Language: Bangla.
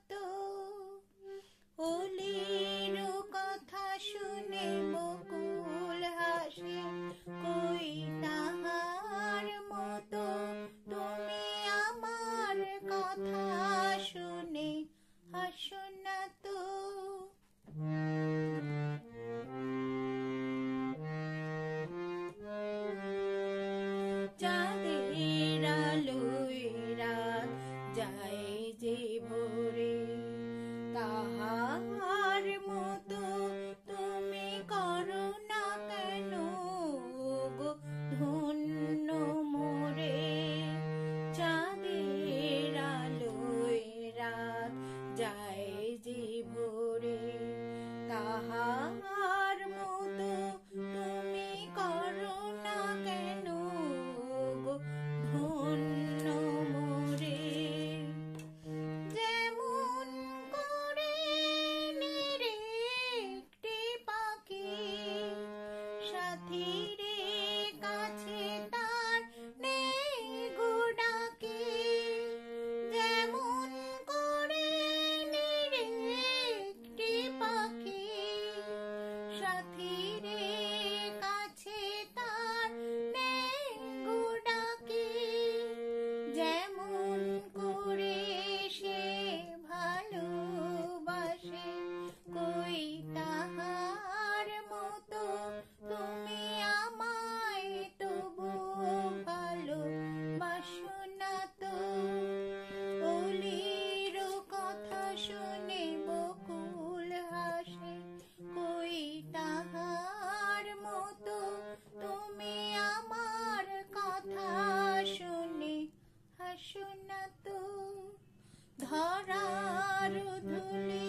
তো ওলির কথা শুনে বকুল হাসে, কই তাহার মতো তুমি আমার কথা শুনে হাসো না তো। চাঁদের আলোয় রাত যায় যে ভোরে, তাহার মতো তুমি করো না কেন গো ধন্য মোরে। চাঁদের আলোয় রাত যায় যে ভোরে, তাহার মতো তুমি করো না কেন গো ধন্য মোরে। যেমন করে নিরেকটি পাখি সাথীর কাছে তার নেই গো ডাকে, যেমন করে নিরেকটি পাখি সাথীর কাছে তার নেই গো ডাকে, যেমন করে সে ভালোবাসে, কই তাহার মতো তুমি আমায় তবু ভালোবাসো না তো। ওলির কথা শুনে বকুল হাসে, কই তাহার মতো তুমি আমার কথা শুনে হাসো না তো। ধরার ধুলি